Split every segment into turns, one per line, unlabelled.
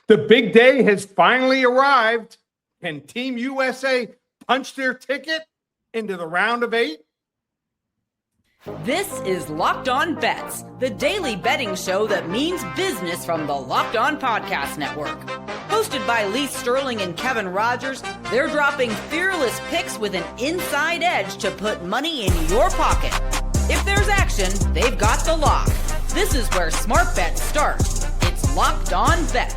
The big day has finally arrived. Can Team USA punch their ticket into the round of 8?
This is Locked On Bets, the daily betting show that means business from the Locked On Podcast Network. Hosted by Lee Sterling and Kevin Rogers, they're dropping fearless picks with an inside edge to put money in your pocket. If there's action, they've got the lock. This is where smart bets start. It's Locked On Bets.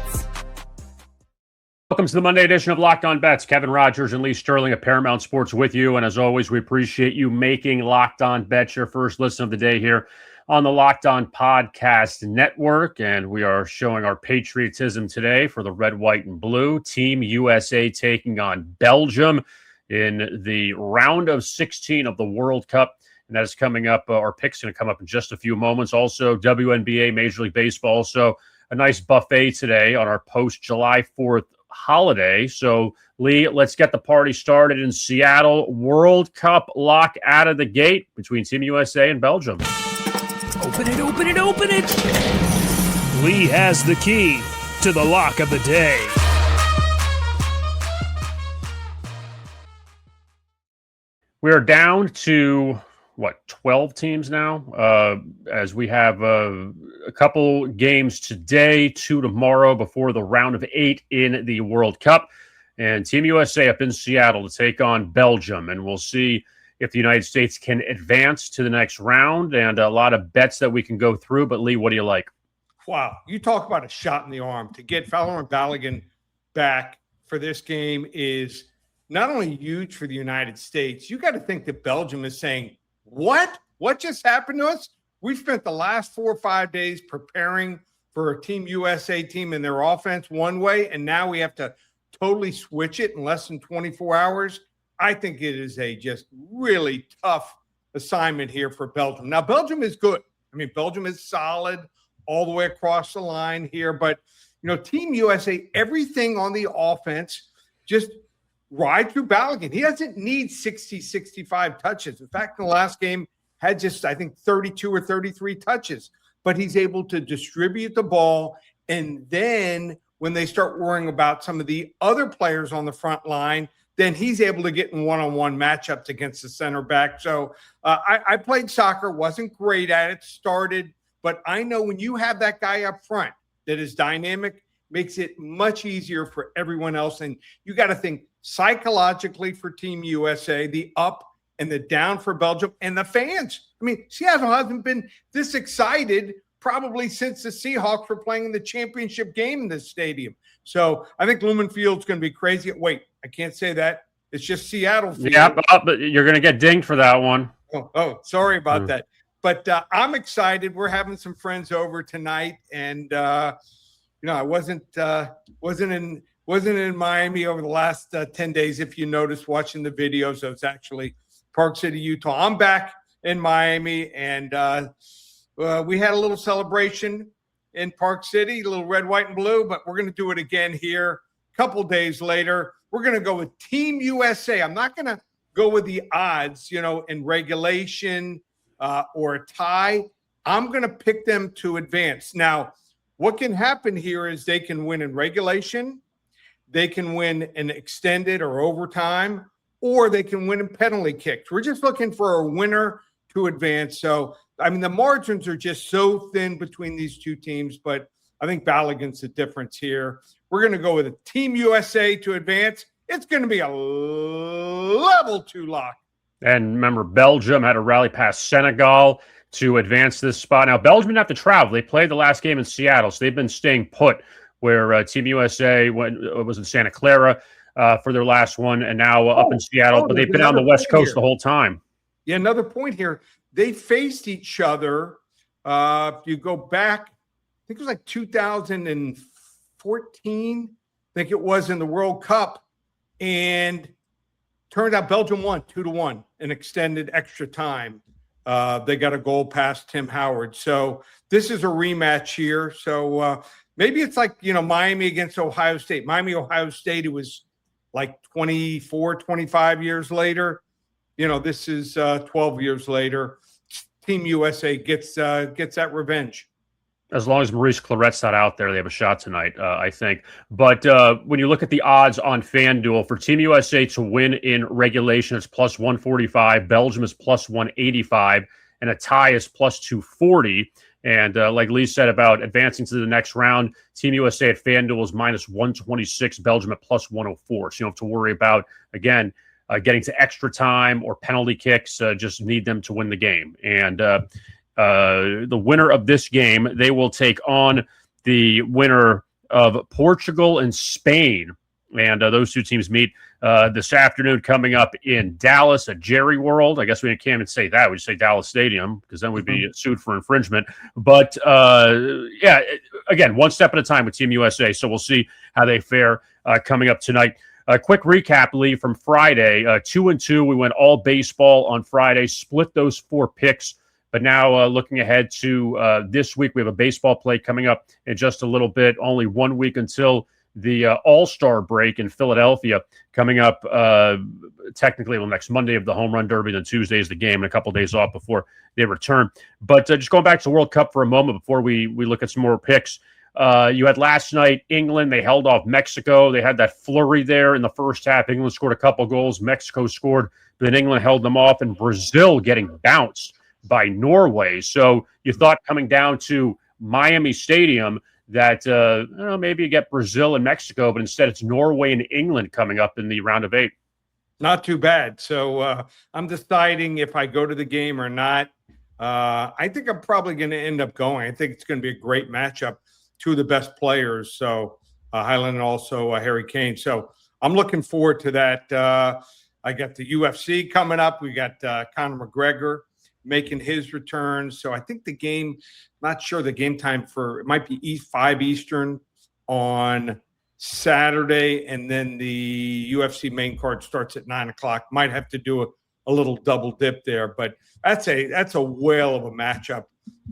Welcome to the Monday edition of Locked On Bets. Kevin Rogers and Lee Sterling of Paramount Sports with you. And as always, we appreciate you making Locked On Bets your first listen of the day here on the Locked On Podcast Network. And we are showing our patriotism today for the red, white, and blue. Team USA taking on Belgium in the round of 16 of the World Cup. And that is coming up. Our pick's going to come up in just a few moments. Also, WNBA, Major League Baseball. So a nice buffet today on our post-July 4th holiday. So, Lee, let's get the party started in Seattle. World Cup lock out of the gate between Team USA and Belgium.
Open it, open it, open it. Lee has the key to the lock of the day.
We are down to 12 teams now, as we have a couple games today, 2 tomorrow before the round of 8 in the World Cup. And Team USA up in Seattle to take on Belgium. And we'll see if the United States can advance to the next round, and a lot of bets that we can go through. But, Lee, what do you like?
Wow. You talk about a shot in the arm. To get Fowler and Balogun back for this game is not only huge for the United States. You got to think that Belgium is saying, What just happened to us? We spent the last 4 or 5 days preparing for a Team USA team and their offense one way, and now we have to totally switch it in less than 24 hours. I think it is a just really tough assignment here for Belgium. Now, Belgium is good. I mean, Belgium is solid all the way across the line here, but, Team USA, everything on the offense just ride through Balogun. He doesn't need 60, 65 touches. In fact, in the last game, had just, I think, 32 or 33 touches. But he's able to distribute the ball. And then when they start worrying about some of the other players on the front line, then he's able to get in one-on-one matchups against the center back. So I played soccer, wasn't great at it, started. But I know when you have that guy up front that is dynamic, makes it much easier for everyone else. And you got to think psychologically for Team USA, the up and the down for Belgium, and the fans. I mean, Seattle hasn't been this excited probably since the Seahawks were playing in the championship game in this stadium. So I think Lumen Field's going to be crazy. Wait, I can't say that. It's just Seattle Field.
Yeah, but you're going to get dinged for that one.
Oh, sorry about that. But I'm excited. We're having some friends over tonight, and I wasn't in Miami over the last 10 days. If you noticed watching the videos, it was actually Park City, Utah. I'm back in Miami, and we had a little celebration in Park City, a little red, white, and blue, but we're going to do it again here a couple days later. We're going to go with Team USA. I'm not going to go with the odds, in regulation or a tie. I'm going to pick them to advance. Now, what can happen here is they can win in regulation, they can win in extended or overtime, or they can win in penalty kicks. We're just looking for a winner to advance. So, the margins are just so thin between these two teams, but I think Balogun's the difference here. We're going to go with a Team USA to advance. It's going to be a level 2 lock.
And remember, Belgium had to rally past Senegal to advance this spot. Now, Belgium didn't have to travel. They played the last game in Seattle, so they've been staying put, where Team USA was in Santa Clara for their last one, and now up in Seattle. But they've been on the West Coast the whole time.
Yeah, another point here. They faced each other. If you go back, I think it was like 2014, I think it was, in the World Cup. And turned out Belgium won 2-1 in extended extra time. They got a goal past Tim Howard. So this is a rematch here. So maybe it's like, Miami against Ohio State. Ohio State, it was like 24, 25 years later. This is 12 years later. Team USA gets that revenge.
As long as Maurice Claret's not out there, they have a shot tonight, I think. But when you look at the odds on FanDuel, for Team USA to win in regulation, it's plus 145. Belgium is plus 185. And a tie is plus 240. And like Lee said about advancing to the next round, Team USA at FanDuel is minus 126, Belgium at plus 104. So you don't have to worry about, again, getting to extra time or penalty kicks. Just need them to win the game. And the winner of this game, they will take on the winner of Portugal and Spain. And those two teams meet this afternoon coming up in Dallas at Jerry World. I guess we can't even say that. We just say Dallas Stadium because then we'd be sued for infringement. But, yeah, again, one step at a time with Team USA. So we'll see how they fare coming up tonight. A quick recap, Lee, from Friday. 2-2. We went all baseball on Friday, split those 4 picks. But now looking ahead to this week, we have a baseball play coming up in just a little bit. Only 1 week until the All-Star break in Philadelphia coming up technically next Monday of the Home Run Derby, then Tuesday is the game, and a couple of days off before they return. But just going back to the World Cup for a moment before we look at some more picks. You had last night, England, they held off Mexico. They had that flurry there in the first half. England scored a couple goals. Mexico scored, but then England held them off, and Brazil getting bounced by Norway. So you thought coming down to Miami Stadium that maybe you get Brazil and Mexico, but instead it's Norway and England coming up in the round of 8.
Not too bad. So I'm deciding if I go to the game or not. I think I'm probably going to end up going. I think it's going to be a great matchup. 2 of the best players. So Highland and also Harry Kane. So I'm looking forward to that. I got the UFC coming up. We got Conor McGregor making his return. So I think the game, not sure the game time for, it might be 5 Eastern on Saturday. And then the UFC main card starts at 9 o'clock. Might have to do a little double dip there, but that's a whale of a matchup.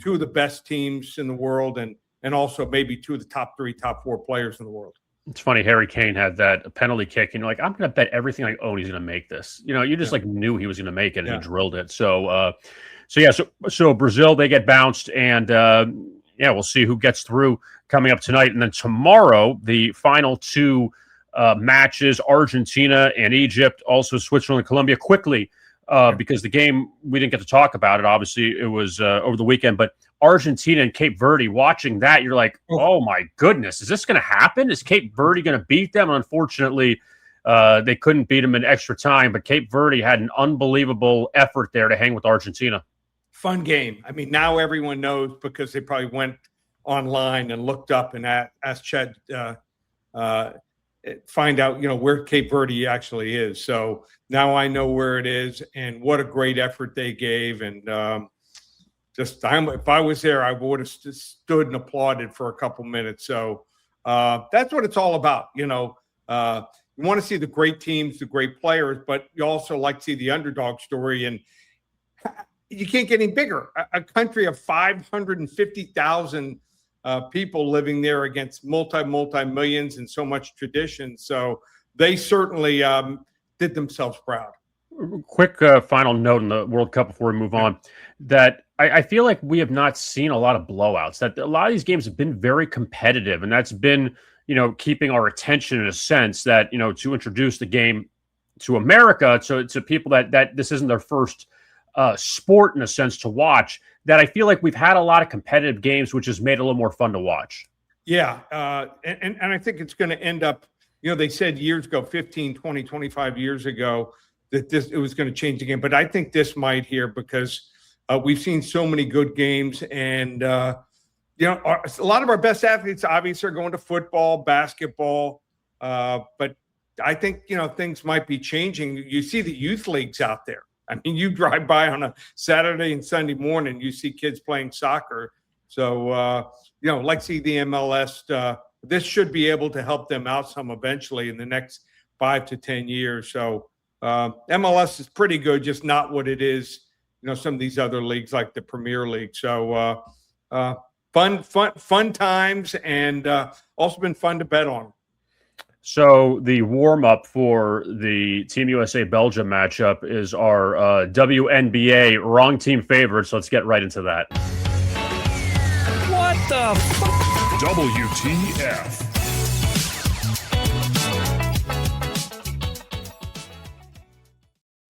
2 of the best teams in the world and also maybe 2 of the top 3, top 4 players in the world.
It's funny. Harry Kane had that penalty kick, and you're like, I'm going to bet everything I own he's going to make this. You just knew he was going to make it, and he drilled it. So Brazil, they get bounced, and we'll see who gets through coming up tonight. And then tomorrow, the final 2 matches, Argentina and Egypt, also Switzerland and Colombia. Quickly, because the game, we didn't get to talk about it. Obviously, it was over the weekend, but Argentina and Cape Verde, watching that, you're like, oh my goodness, is this going to happen? Is Cape Verde going to beat them? And unfortunately, they couldn't beat them in extra time, but Cape Verde had an unbelievable effort there to hang with Argentina.
Fun game. I mean, now everyone knows because they probably went online and looked up and asked Chad, find out, where Cape Verde actually is. So now I know where it is and what a great effort they gave. And if I was there, I would have stood and applauded for a couple minutes. So that's what it's all about. You want to see the great teams, the great players, but you also like to see the underdog story. And you can't get any bigger. A country of 550,000 people living there against multi-millions and so much tradition. So they certainly did themselves proud.
Quick final note in the World Cup before we move on, that I feel like we have not seen a lot of blowouts, that a lot of these games have been very competitive, and that's been, keeping our attention in a sense that, to introduce the game to America, to people that this isn't their first sport in a sense to watch, that I feel like we've had a lot of competitive games, which has made it a little more fun to watch.
Yeah. And I think it's going to end up, they said years ago, 15, 20, 25 years ago, that it was going to change the game. But I think this might here because we've seen so many good games. And, a lot of our best athletes obviously are going to football, basketball. But I think, things might be changing. You see the youth leagues out there. I mean, you drive by on a Saturday and Sunday morning, you see kids playing soccer. So, see the MLS. This should be able to help them out some eventually in the next 5 to 10 years. So MLS is pretty good, just not what it is, some of these other leagues like the Premier League. So fun times, and also been fun to bet on.
So the warm-up for the Team USA Belgium matchup is our WNBA wrong team favorite. So let's get right into that.
What the WTF.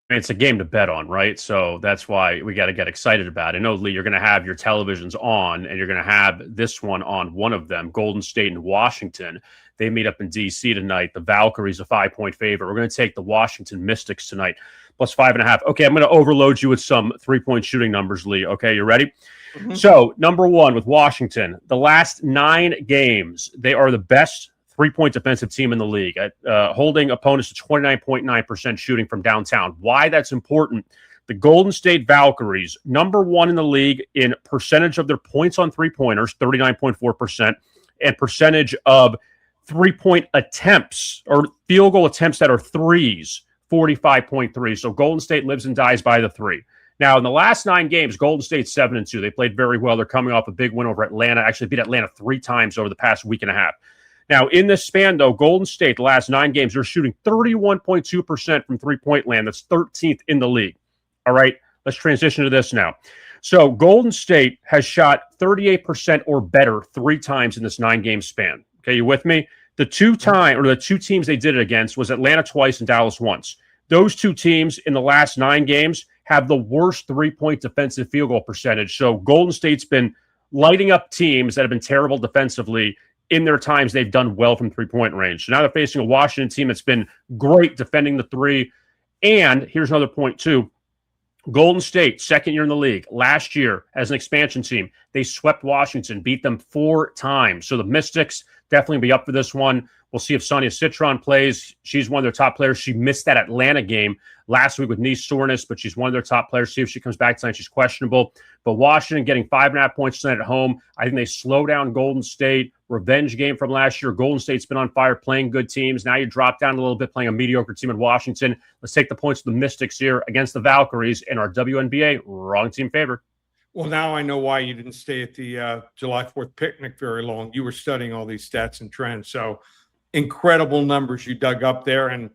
It's a game to bet on, right? So that's why we got to get excited about it. I know, Lee, you're going to have your televisions on, and you're going to have this one on one of them, Golden State and Washington. They meet up in D.C. tonight. The Valkyries, a 5-point favorite. We're going to take the Washington Mystics tonight, plus 5.5. Okay, I'm going to overload you with some three-point shooting numbers, Lee. Okay, you ready? Mm-hmm. So, number one with Washington, the last 9 games, they are the best three-point defensive team in the league at holding opponents to 29.9% shooting from downtown. Why that's important? The Golden State Valkyries, number 1 in the league in percentage of their points on three-pointers, 39.4%, and percentage of three-point attempts or field goal attempts that are threes, 45.3. So Golden State lives and dies by the three. Now, in the last 9 games, Golden State's 7-2. They played very well. They're coming off a big win over Atlanta. Actually beat Atlanta 3 times over the past week and a half. Now, in this span, though, Golden State, the last 9 games, they're shooting 31.2% from three-point land. That's 13th in the league. All right, let's transition to this now. So Golden State has shot 38% or better 3 times in this 9-game span. Okay, you with me? The two teams they did it against was Atlanta twice and Dallas once. Those 2 teams in the last 9 games have the worst three-point defensive field goal percentage. So Golden State's been lighting up teams that have been terrible defensively. In their times, they've done well from three-point range. So now they're facing a Washington team that's been great defending the three. And here's another point, too. Golden State, second year in the league. Last year, as an expansion team, they swept Washington, beat them 4 times. So the Mystics definitely be up for this one. We'll see if Sonia Citron plays. She's one of their top players. She missed that Atlanta game last week with knee soreness, but she's one of their top players. See if she comes back tonight. She's questionable. But Washington getting 5.5 points tonight at home. I think they slow down Golden State. Revenge game from last year. Golden State's been on fire, playing good teams. Now you drop down a little bit, playing a mediocre team in Washington. Let's take the points of the Mystics here against the Valkyries in our WNBA. Wrong team favor.
Well, now I know why you didn't stay at the July 4th picnic very long. You were studying all these stats and trends. So incredible numbers you dug up there, and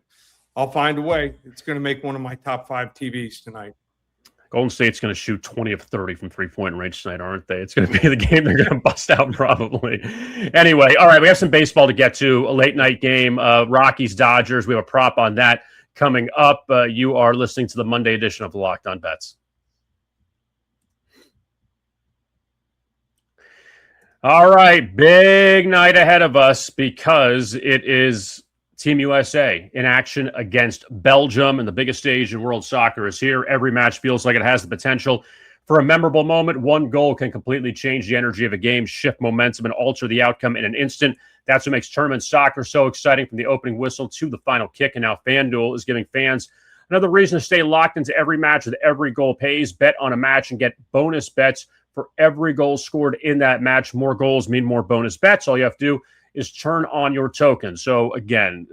I'll find a way. It's going to make one of my top 5 TVs tonight.
Golden State's going to shoot 20 of 30 from three-point range tonight, aren't they? It's going to be the game they're going to bust out probably. Anyway, all right, we have some baseball to get to. A late-night game, Rockies, Dodgers. We have a prop on that coming up. You are listening to the Monday edition of the Locked On Bets. All right, big night ahead of us because it is Team USA in action against Belgium, and the biggest stage in world soccer is here. Every match feels like it has the potential for a memorable moment. One goal can completely change the energy of a game, shift momentum, and alter the outcome in an instant. That's what makes tournament soccer so exciting, from the opening whistle to the final kick. And now FanDuel is giving fans another reason to stay locked into every match with every goal pays. Bet on a match and get bonus bets for every goal scored in that match. More goals mean more bonus bets. All you have to do is turn on your token. So again,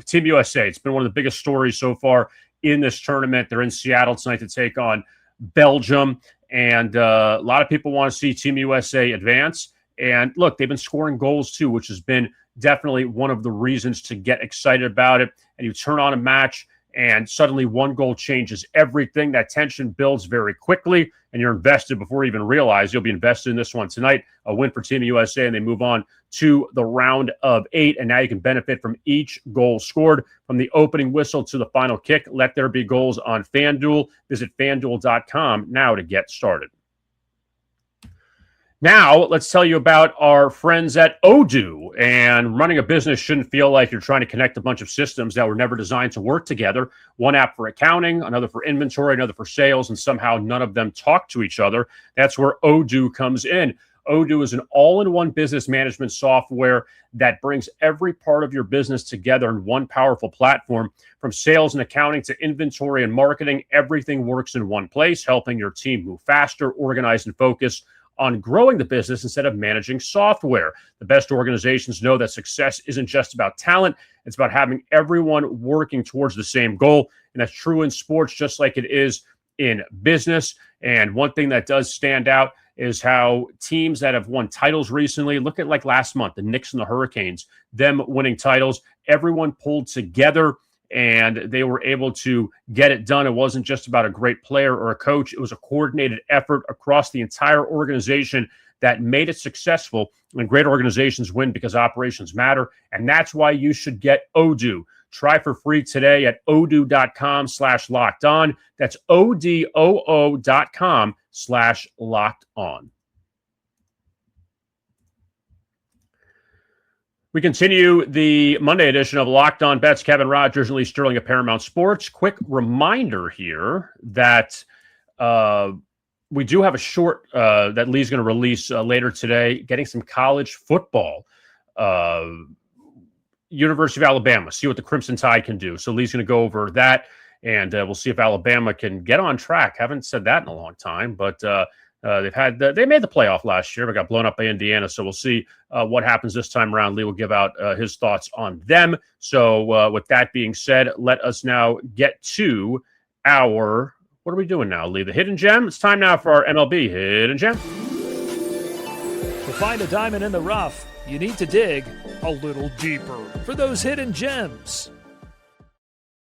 Team USA, it's been one of the biggest stories so far in this tournament. They're in Seattle tonight to take on Belgium. And a lot of people want to see Team USA advance. And look, they've been scoring goals too, which has been definitely one of the reasons to get excited about it. And you turn on a match and suddenly one goal changes everything. That tension builds very quickly, and you're invested before you even realize you'll be invested in this one tonight. A win for Team USA, and they move on to the round of 8, and now you can benefit from each goal scored from the opening whistle to the final kick. Let there be goals on FanDuel. Visit FanDuel.com now to get started. Now, let's tell you about our friends at Odoo. And running a business shouldn't feel like you're trying to connect a bunch of systems that were never designed to work together. One app for accounting, another for inventory, another for sales, and somehow none of them talk to each other. That's where Odoo comes in. Odoo is an all-in-one business management software that brings every part of your business together in one powerful platform. From sales and accounting to inventory and marketing, everything works in one place, helping your team move faster, organize, and focus on growing the business instead of managing software. The best organizations know that success isn't just about talent. It's about having everyone working towards the same goal. And that's true in sports, just like it is in business. And one thing that does stand out is how teams that have won titles recently, look at like last month, the Knicks and the Hurricanes, them winning titles, everyone pulled together and they were able to get it done. It wasn't just about a great player or a coach. It was a coordinated effort across the entire organization that made it successful. And great organizations win because operations matter. And that's why you should get Odoo. Try for free today at odoo.com/lockedon. That's odoo.com/lockedon. We continue the Monday edition of Locked On Bets. Kevin Rogers and Lee Sterling of Paramount Sports. Quick reminder here that we do have a short that Lee's going to release later today, getting some college football. University of Alabama, see what the Crimson Tide can do. So Lee's going to go over that, and we'll see if Alabama can get on track. Haven't said that in a long time, but they made the playoff last year, but got blown up by Indiana. So we'll see what happens this time around. Lee will give out his thoughts on them. So with that being said, let us now get to our, what are we doing now, Lee? The Hidden Gem? It's time now for our MLB Hidden Gem.
To find a diamond in the rough, you need to dig a little deeper for those hidden gems.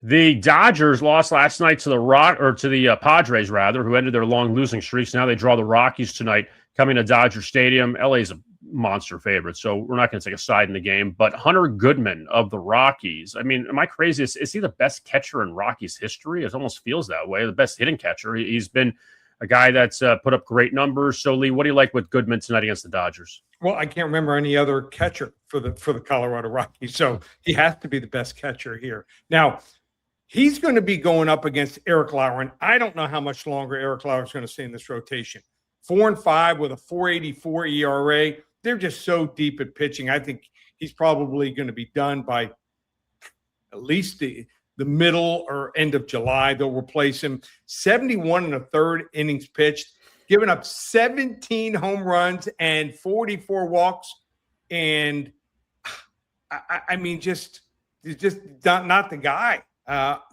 The Dodgers lost last night to the Padres, rather, who ended their long losing streaks. Now they draw the Rockies tonight, coming to Dodger Stadium. LA's a monster favorite, so we're not going to take a side in the game. But Hunter Goodman of the Rockies, I mean, am I crazy? Is he the best catcher in Rockies history? It almost feels that way. The best hitting catcher. He's been a guy that's put up great numbers. So, Lee, what do you like with Goodman tonight against the Dodgers?
Well, I can't remember any other catcher for the Colorado Rockies, so he has to be the best catcher here. Now, he's going to be going up against Eric Lauer, and I don't know how much longer Eric Lauer is going to stay in this rotation. 4-5 with a 4.84 ERA. They're just so deep at pitching. I think he's probably going to be done by at least the middle or end of July. They'll replace him. 71 1/3 innings pitched, giving up 17 home runs and 44 walks. And I mean, he's just not the guy.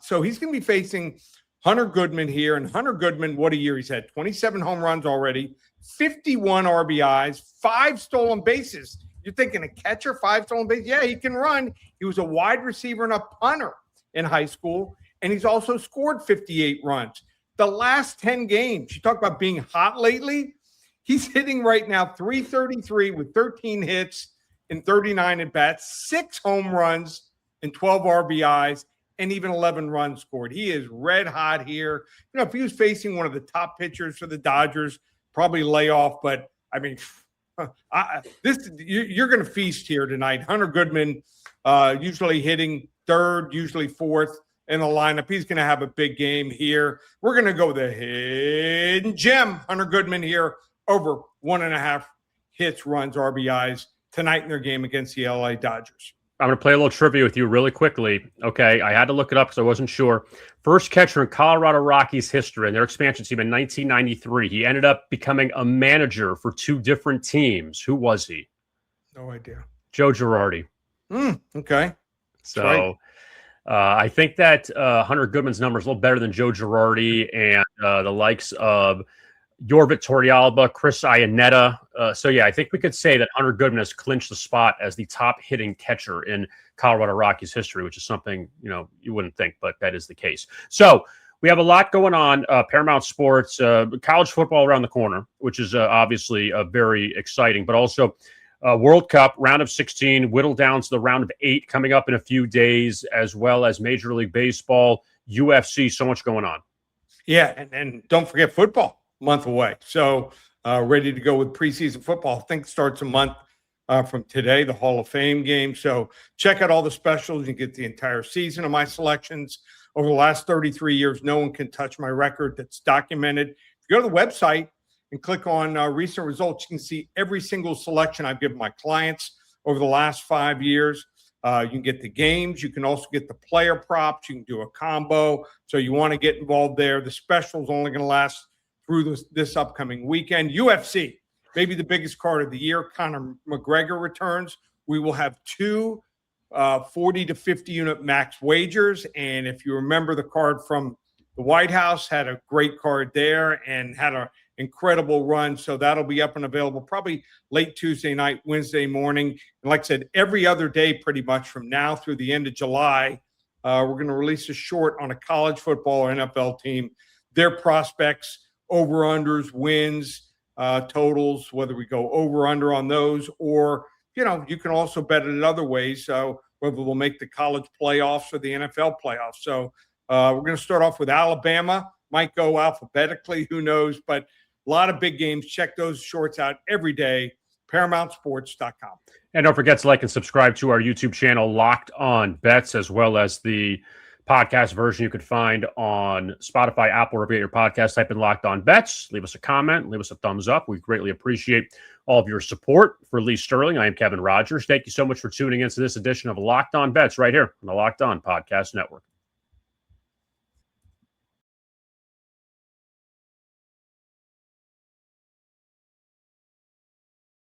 So he's going to be facing Hunter Goodman here. And Hunter Goodman, what a year he's had. 27 home runs already, 51 RBIs, 5 stolen bases. You're thinking a catcher, 5 stolen bases? Yeah, he can run. He was a wide receiver and a punter in high school, and he's also scored 58 runs. The last 10 games, you talk about being hot lately, he's hitting right now .333 with 13 hits and 39 at-bats, 6 home runs and 12 RBIs, and even 11 runs scored. He is red hot here. You know, if he was facing one of the top pitchers for the Dodgers, probably lay off, but I mean, you're going to feast here tonight. Hunter Goodman, usually hitting third, usually fourth in the lineup. He's going to have a big game here. We're going to go the hidden gem, Hunter Goodman here, over 1.5 hits, runs, RBIs tonight in their game against the LA Dodgers.
I'm going to play a little trivia with you really quickly. Okay, I had to look it up because I wasn't sure. First catcher in Colorado Rockies history and their expansion team in 1993. He ended up becoming a manager for 2 different teams. Who was he?
No idea.
Joe Girardi.
Okay.
So
right.
I think that Hunter Goodman's number is a little better than Joe Girardi and the likes of Yorvit Torrealba, Chris Iannetta. So, yeah, I think we could say that Hunter Goodman has clinched the spot as the top hitting catcher in Colorado Rockies history, which is something, you wouldn't think, but that is the case. So we have a lot going on. Paramount Sports, college football around the corner, which is obviously very exciting, but also World Cup, round of 16, whittled down to the round of 8 coming up in a few days, as well as Major League Baseball, UFC, so much going on.
Yeah, and don't forget football. Month away. So ready to go with preseason football. I think starts a month from today, the Hall of Fame game. So check out all the specials. You get the entire season of my selections. Over the last 33 years, no one can touch my record that's documented. If you go to the website and click on recent results, you can see every single selection I've given my clients over the last 5 years. You can get the games. You can also get the player props. You can do a combo. So you want to get involved there. The special is only going to last through this upcoming weekend. UFC, maybe the biggest card of the year. Conor McGregor returns. We will have 2 40 to 50 unit max wagers. And if you remember, the card from the White House had a great card there and had an incredible run. So that'll be up and available probably late Tuesday night, Wednesday morning. And like I said, every other day pretty much from now through the end of July, we're going to release a short on a college football or NFL team, their prospects, over-unders, wins, totals, whether we go over under on those, or you can also bet it other ways. So whether we'll make the college playoffs or the NFL playoffs. So we're going to start off with Alabama. Might go alphabetically, who knows? But a lot of big games. Check those shorts out every day. ParamountSports.com.
And don't forget to like and subscribe to our YouTube channel, Locked On Bets, as well as the podcast version you could find on Spotify, Apple, wherever you get your podcast. Type in Locked On Bets. Leave us a comment. Leave us a thumbs up. We greatly appreciate all of your support. For Lee Sterling, I am Kevin Rogers. Thank you so much for tuning into this edition of Locked On Bets right here on the Locked On Podcast Network.